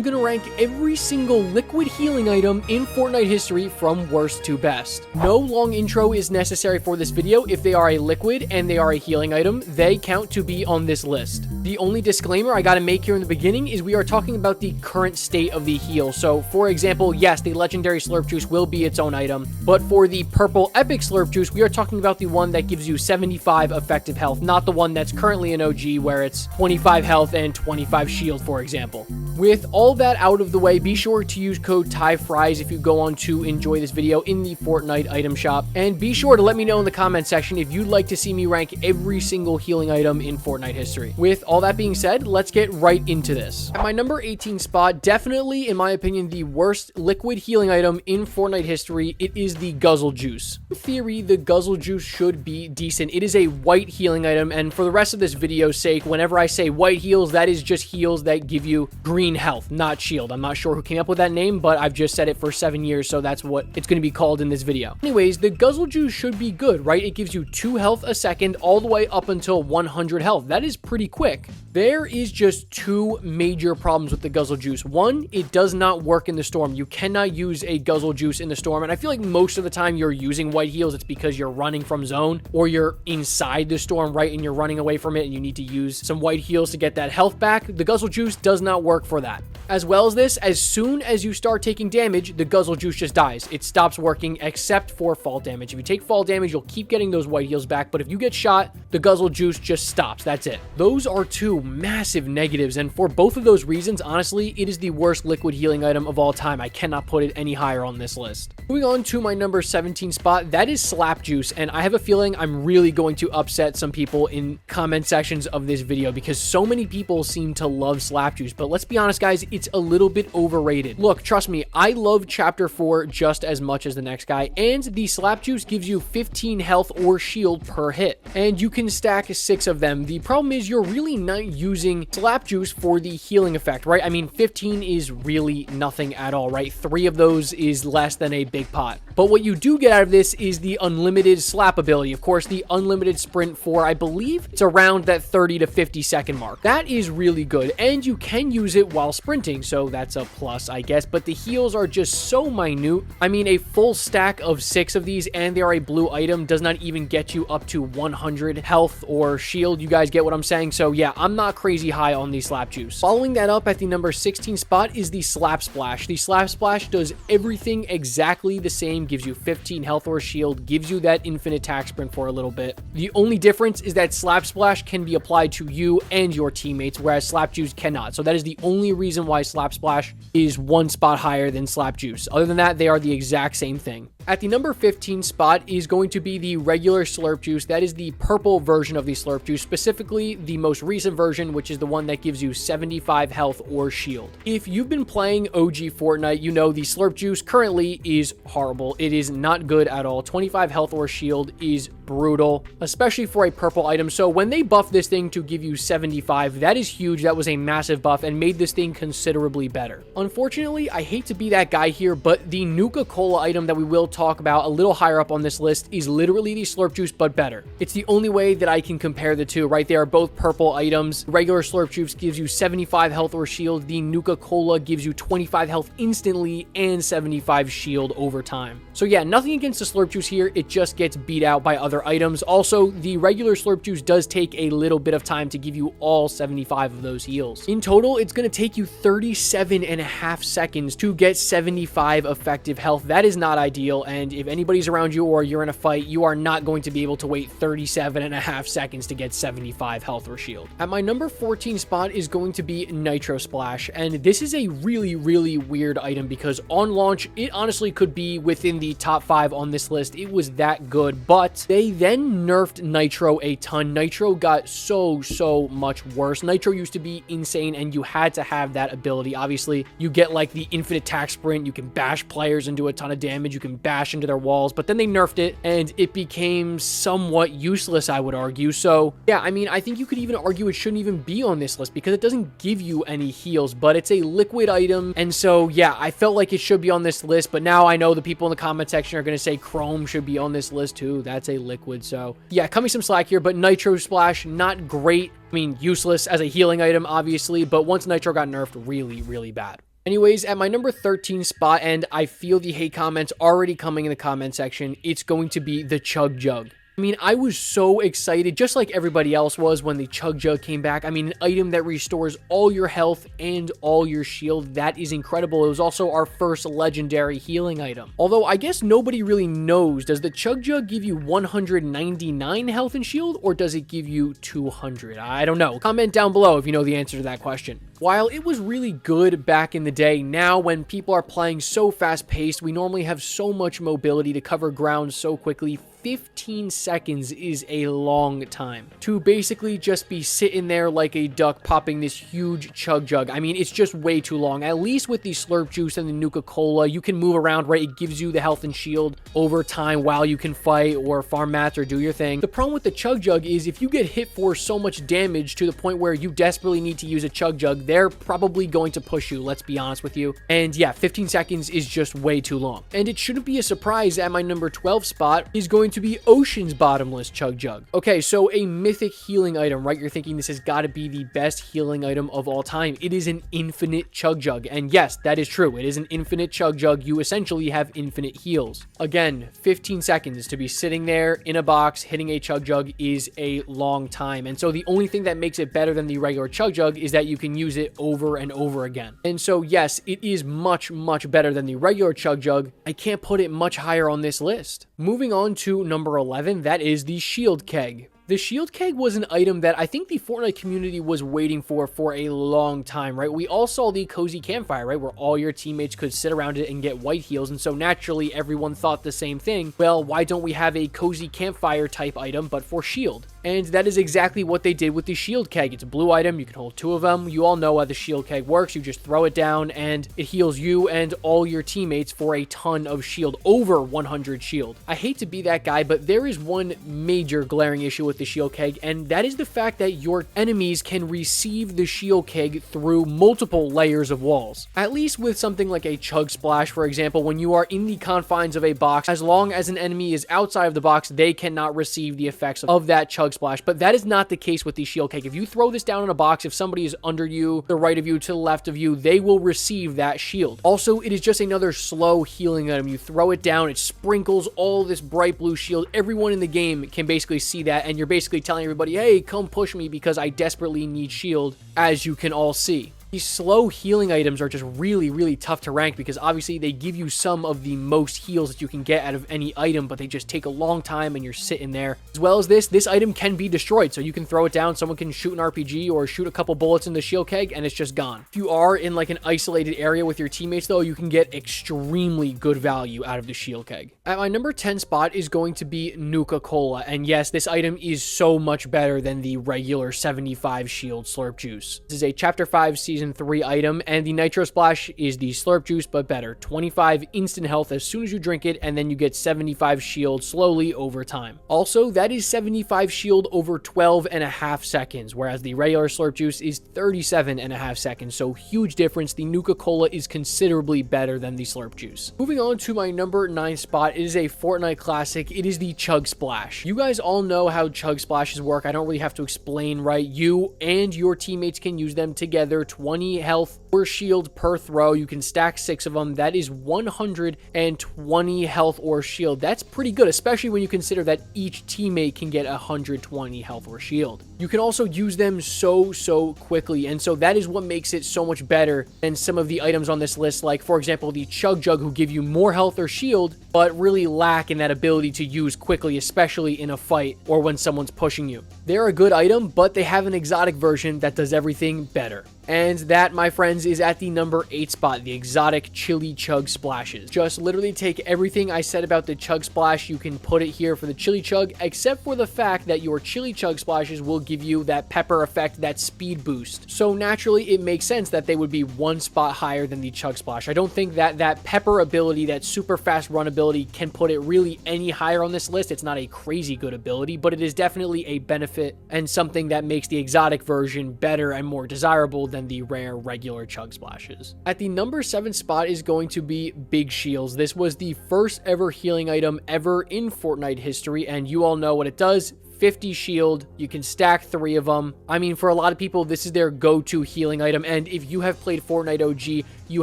I'm gonna rank every single liquid healing item in Fortnite history from worst to best. No long intro is necessary for this video. If they are a liquid and they are a healing item, they count to be on this list. The only disclaimer I gotta make here in the beginning is we are talking about the current state of the heal. So, for example, yes, the legendary Slurp Juice will be its own item, but for the purple epic Slurp Juice, we are talking about the one that gives you 75 effective health, not the one that's currently in OG where it's 25 health and 25 shield, for example. With all that out of the way, be sure to use code TYFRIES if you go on to enjoy this video in the Fortnite item shop. And be sure to let me know in the comment section if you'd like to see me rank every single healing item in Fortnite history. With all that being said, let's get right into this. At my number 18 spot, definitely, in my opinion, the worst liquid healing item in Fortnite history, it is the Guzzle Juice. In theory, the Guzzle Juice should be decent. It is a white healing item, and for the rest of this video's sake, whenever I say white heals, that is just heals that give you green health, not shield. I'm not sure who came up with that name, but I've just said it for 7 years, so that's what it's going to be called in this video. Anyways, the Guzzle Juice should be good, right? It gives you 2 health a second all the way up until 100 health. That is pretty quick. There is just 2 major problems with the Guzzle Juice. One, it does not work in the storm. You cannot use a Guzzle Juice in the storm, and I feel like most of the time you're using white heals, it's because you're running from zone or you're inside the storm, right? And you're running away from it and you need to use some white heals to get that health back. The Guzzle Juice does not work for that. As well as this, as soon as you start taking damage, the Guzzle Juice just dies. It stops working except for fall damage. If you take fall damage, you'll keep getting those white heals back, but if you get shot, the Guzzle Juice just stops. That's it. Those are 2 massive negatives, and for both of those reasons, honestly, it is the worst liquid healing item of all time. I cannot put it any higher on this list. Moving on to my number 17 spot, that is Slap Juice, and I have a feeling I'm really going to upset some people in comment sections of this video because so many people seem to love Slap Juice, but let's be honest, guys, it's a little bit overrated. Look, trust me, I love Chapter 4 just as much as the next guy, and the Slap Juice gives you 15 health or shield per hit, and you can stack 6 of them. The problem is you're really not using Slap Juice for the healing effect, right? I mean, 15 is really nothing at all, right? 3 of those is less than a big pot. But what you do get out of this is the unlimited slap ability. Of course, the unlimited sprint for, I believe, it's around that 30 to 50 second mark. That is really good, and you can use it while sprinting, so that's a plus, I guess, but the heals are just so minute. I mean, a full stack of 6 of these, and they are a blue item, does not even get you up to 100 health or shield. You guys get what I'm saying? So yeah, I'm not crazy high on the Slap Juice. Following that up at the number 16 spot is the Slap Splash. The Slap Splash does everything exactly the same, gives you 15 health or shield, gives you that infinite attack sprint for a little bit. The only difference is that Slap Splash can be applied to you and your teammates, whereas Slap Juice cannot. So that is the only reason why Slap Splash is 1 spot higher than Slap Juice. Other than that, they are the exact same thing. At the number 15 spot is going to be the regular Slurp Juice. That is the purple version of the Slurp Juice, specifically the most recent version, which is the one that gives you 75 health or shield. If you've been playing OG Fortnite, you know the Slurp Juice currently is horrible. It is not good at all. 25 health or shield is brutal, especially for a purple item. So when they buffed this thing to give you 75, that is huge. That was a massive buff and made this thing considerably better. Unfortunately, I hate to be that guy here, but the Nuka-Cola item that we will talk about a little higher up on this list is literally the Slurp Juice, but better. It's the only way that I can compare the two, right? They are both purple items. The regular Slurp Juice gives you 75 health or shield. The Nuka-Cola gives you 25 health instantly and 75 shield over time. So yeah, nothing against the Slurp Juice here. It just gets beat out by other items. Also, the regular Slurp Juice does take a little bit of time to give you all 75 of those heals. In total, it's going to take you 37.5 seconds to get 75 effective health. That is not ideal, and if anybody's around you or you're in a fight, you are not going to be able to wait 37.5 seconds to get 75 health or shield. At my number 14 spot is going to be Nitro Splash, and this is a really, really weird item because on launch, it honestly could be within the top 5 on this list. It was that good, but they then nerfed Nitro a ton. Nitro got so much worse. Nitro used to be insane, and you had to have that ability. Obviously, you get like the infinite attack sprint. You can bash players and do a ton of damage. You can bash into their walls, but then they nerfed it, and it became somewhat useless, I would argue. So yeah, I mean, I think you could even argue it shouldn't even be on this list because it doesn't give you any heals, but it's a liquid item, and so yeah, I felt like it should be on this list, but now I know the people in the comment section are going to say Chrome should be on this list too. That's a liquid, so yeah, cut me some slack here, but Nitro Splash, not great. I mean, useless as a healing item, obviously, but once Nitro got nerfed, really, really bad. Anyways, at my number 13 spot, and I feel the hate comments already coming in the comment section, it's going to be the Chug Jug. I mean, I was so excited, just like everybody else was when the Chug Jug came back. I mean, an item that restores all your health and all your shield. That is incredible. It was also our first legendary healing item. Although, I guess nobody really knows, does the Chug Jug give you 199 health and shield, or does it give you 200? I don't know. Comment down below if you know the answer to that question. While it was really good back in the day, now when people are playing so fast-paced, we normally have so much mobility to cover ground so quickly. 15 seconds is a long time to basically just be sitting there like a duck popping this huge Chug Jug. I mean, it's just way too long. At least with the Slurp Juice and the Nuka-Cola, you can move around, right? It gives you the health and shield over time while you can fight or farm mats or do your thing. The problem with the Chug Jug is if you get hit for so much damage to the point where you desperately need to use a Chug Jug, they're probably going to push you, let's be honest with you. And yeah, 15 seconds is just way too long. And it shouldn't be a surprise at my number 12 spot is going to be Ocean's Bottomless Chug Jug. Okay, so a mythic healing item, right? You're thinking this has got to be the best healing item of all time. It is an infinite Chug Jug. And yes, that is true. It is an infinite Chug Jug. You essentially have infinite heals. Again, 15 seconds to be sitting there in a box hitting a Chug Jug is a long time. And so the only thing that makes it better than the regular Chug Jug is that you can use it over and over again. And so yes, it is much, much better than the regular Chug Jug. I can't put it much higher on this list. Moving on to number 11, that is the Shield Keg. The Shield Keg was an item that I think the Fortnite community was waiting for a long time, right? We all saw the cozy campfire, right? Where all your teammates could sit around it and get white heals. And so naturally, everyone thought the same thing. Well, why don't we have a cozy campfire type item, but for shield? And that is exactly what they did with the Shield Keg. It's a blue item. You can hold 2 of them. You all know how the Shield Keg works. You just throw it down and it heals you and all your teammates for a ton of shield, over 100 shield. I hate to be that guy, but there is one major glaring issue with the Shield Keg, and that is the fact that your enemies can receive the Shield Keg through multiple layers of walls. At least with something like a Chug Splash, for example, when you are in the confines of a box, as long as an enemy is outside of the box, they cannot receive the effects of that Chug Splash. But that is not the case with the Shield Keg. If you throw this down in a box, if somebody is under you, to the right of you, to the left of you, they will receive that shield. Also, it is just another slow healing item. You throw it down, it sprinkles all this bright blue shield. Everyone in the game can basically see that, and you're basically telling everybody, hey, come push me because I desperately need shield, as you can all see. These slow healing items are just really, really tough to rank because obviously they give you some of the most heals that you can get out of any item, but they just take a long time and you're sitting there. As well as this item can be destroyed, so you can throw it down, someone can shoot an RPG or shoot a couple bullets in the Shield Keg and it's just gone. If you are in like an isolated area with your teammates though, you can get extremely good value out of the Shield Keg. At my number 10 spot is going to be Nuka-Cola, and yes, this item is so much better than the regular 75 shield Slurp Juice. This is a Chapter 5 Season 3 item, and the Nitro Splash is the Slurp Juice, but better. 25 instant health as soon as you drink it, and then you get 75 shield slowly over time. Also, that is 75 shield over 12.5 seconds, whereas the regular Slurp Juice is 37.5 seconds, so huge difference. The Nuka-Cola is considerably better than the Slurp Juice. Moving on to my number 9 spot, it is a Fortnite classic. It is the Chug Splash. You guys all know how Chug Splashes work. I don't really have to explain, right? You and your teammates can use them together. 20 health or shield per throw. You can stack 6 of them. That is 120 health or shield. That's pretty good, especially when you consider that each teammate can get 120 health or shield. You can also use them so quickly, and so that is what makes it so much better than some of the items on this list, like for example the Chug Jug, who give you more health or shield but really lack in that ability to use quickly, especially in a fight or when someone's pushing you. They're a good item, but they have an exotic version that does everything better. And that, my friends, is at the number 8 spot, the exotic Chili Chug Splashes. Just literally take everything I said about the Chug Splash, you can put it here for the Chili Chug, except for the fact that your Chili Chug Splashes will give you that pepper effect, that speed boost. So naturally, it makes sense that they would be 1 spot higher than the Chug Splash. I don't think that that pepper ability, that super fast run ability, can put it really any higher on this list. It's not a crazy good ability, but it is definitely a benefit and something that makes the exotic version better and more desirable than the rare regular Chug Splashes. At the number 7 spot is going to be Big Shields. This was the first ever healing item ever in Fortnite history, and you all know what it does. 50 shield. You can stack 3 of them. I mean, for a lot of people, this is their go-to healing item. And if you have played Fortnite OG, you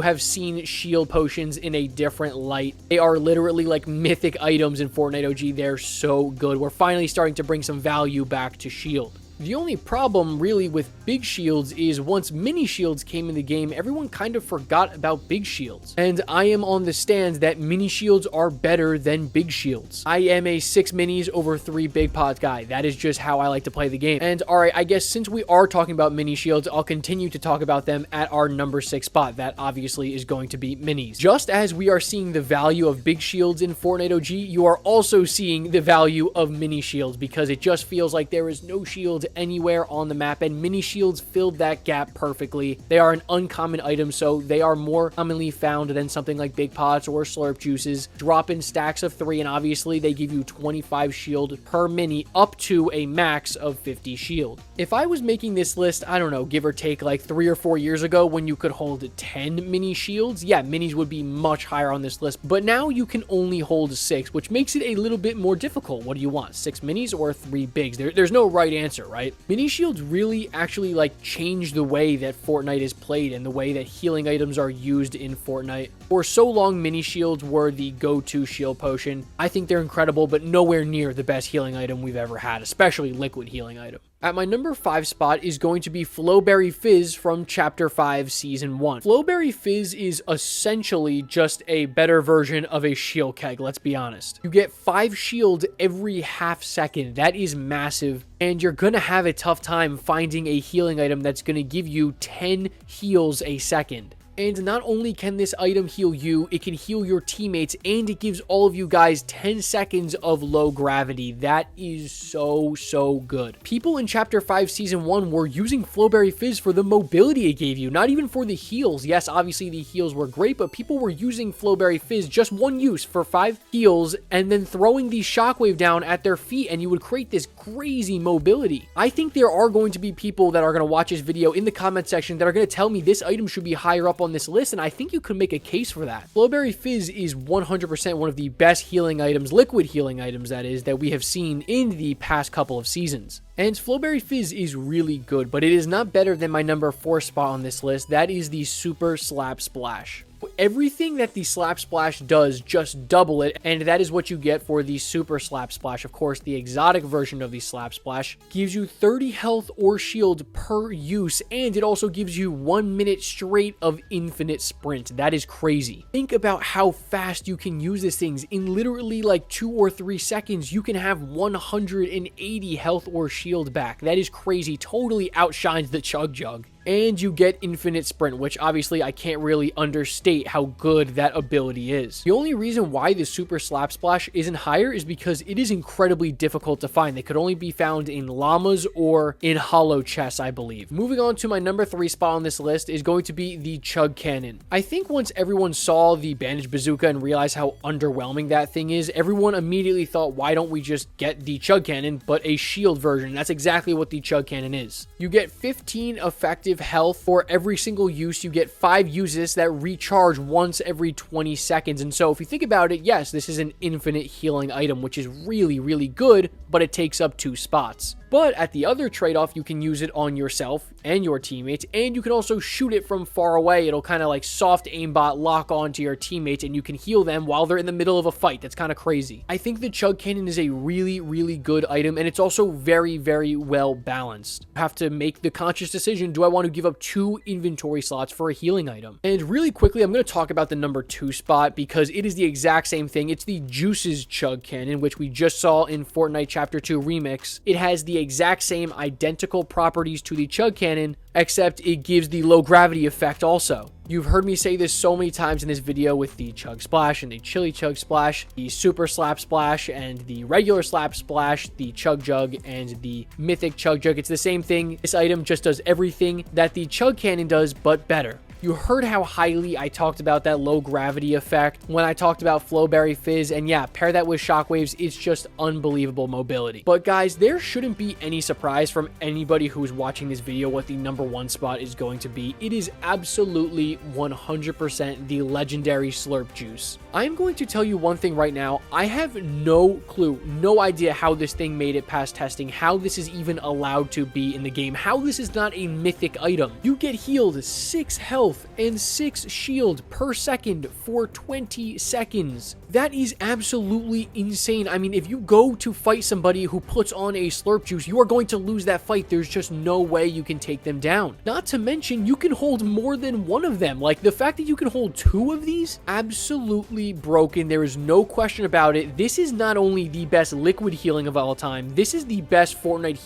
have seen shield potions in a different light. They are literally like mythic items in Fortnite OG. They're so good. We're finally starting to bring some value back to shield. The only problem really with big shields is once mini shields came in the game, everyone kind of forgot about big shields. And I am on the stand that mini shields are better than big shields. I am a 6 minis over 3 big pots guy. That is just how I like to play the game. And all right, I guess since we are talking about mini shields, I'll continue to talk about them at our number 6 spot. That obviously is going to be minis. Just as we are seeing the value of big shields in Fortnite OG, you are also seeing the value of mini shields because it just feels like there is no shields anywhere on the map, and mini shields filled that gap perfectly. They are an uncommon item, so they are more commonly found than something like big pots or slurp juices. Drop in stacks of 3, and obviously they give you 25 shield per mini up to a max of 50 shield. If I was making this list, I don't know, give or take like 3 or 4 years ago when you could hold 10 mini shields, yeah, minis would be much higher on this list, but now you can only hold 6, which makes it a little bit more difficult. What do you want, 6 minis or 3 bigs? There's no right answer, right? Mini shields really actually like change the way that Fortnite is played and the way that healing items are used in Fortnite. For so long, mini shields were the go-to shield potion. I think they're incredible, but nowhere near the best healing item we've ever had, especially liquid healing item. At my number 5 spot is going to be Flowberry Fizz from Chapter 5, Season 1. Flowberry Fizz is essentially just a better version of a shield keg, let's be honest. You get 5 shields every half second. That is massive, and you're gonna have a tough time finding a healing item that's gonna give you 10 heals a second. And not only can this item heal you, it can heal your teammates, and it gives all of you guys 10 seconds of low gravity. That is so good. People in Chapter 5 Season 1 were using Flowberry Fizz for the mobility it gave you, not even for the heals. Yes, obviously the heals were great, but people were using Flowberry Fizz, just one use for 5 heals, and then throwing the shockwave down at their feet, and you would create this crazy mobility. I think there are going to be people that are going to watch this video in the comment section that are going to tell me this item should be higher up on this list, and I think you could make a case for that. Flowberry Fizz is 100% one of the best healing items, liquid healing items that is, that we have seen in the past couple of seasons. And Flowberry Fizz is really good, but it is not better than my number 4 spot on this list. That is the Super Slap Splash. Everything that the Slap Splash does, just double it, and that is what you get for the Super Slap Splash. Of course, the exotic version of the Slap Splash gives you 30 health or shield per use, and it also gives you 1 minute straight of infinite sprint. That is crazy. Think about how fast you can use these things. In literally like 2 or 3 seconds, you can have 180 health or shield back. That is crazy. Totally outshines the Chug Jug. And you get infinite sprint, which obviously I can't really understate how good that ability is. The only reason why the Super Slap Splash isn't higher is because it is incredibly difficult to find. They could only be found in llamas or in hollow chests, I believe. Moving on to my number 3 spot on this list is going to be the Chug Cannon. I think once everyone saw the Bandage Bazooka and realized how underwhelming that thing is, everyone immediately thought, why don't we just get the Chug Cannon, but a shield version? That's exactly what the Chug Cannon is. You get 15 effective health for every single use. You get 5 uses that recharge once every 20 seconds. And so if you think about it, yes, this is an infinite healing item, which is really good, but it takes up 2 spots. But at the other trade-off, you can use it on yourself and your teammates, and you can also shoot it from far away. It'll kind of like soft aimbot lock onto your teammates, and you can heal them while they're in the middle of a fight. That's kind of crazy. I think the Chug Cannon is a really good item, and it's also very well balanced. You have to make the conscious decision, do I want to give up 2 inventory slots for a healing item? And really quickly, I'm going to talk about the number 2 spot because it is the exact same thing. It's the Juices Chug Cannon, which we just saw in Fortnite Chapter 2 Remix. It has the exact same identical properties to the Chug Cannon, except it gives the low gravity effect also. You've heard me say this so many times in this video with the Chug Splash and the Chili Chug Splash, the Super Slap Splash and the regular Slap Splash, the Chug Jug and the Mythic Chug Jug. It's the same thing. This item just does everything that the Chug Cannon does, but better. You heard how highly I talked about that low gravity effect when I talked about Flowberry Fizz, and yeah, pair that with Shockwaves, it's just unbelievable mobility. But guys, there shouldn't be any surprise from anybody who's watching this video what the number one spot is going to be. It is absolutely 100% the legendary Slurp Juice. I'm going to tell you one thing right now. I have no clue, no idea how this thing made it past testing, how this is even allowed to be in the game, how this is not a mythic item. You get healed 6 health and 6 shield per second for 20 seconds. That is absolutely insane. I mean, if you go to fight somebody who puts on a Slurp Juice, you are going to lose that fight. There's just no way you can take them down. Not to mention, you can hold more than one of them. Like, the fact that you can hold 2 of these, absolutely broken. There is no question about it. This is not only the best liquid healing of all time, this is the best Fortnite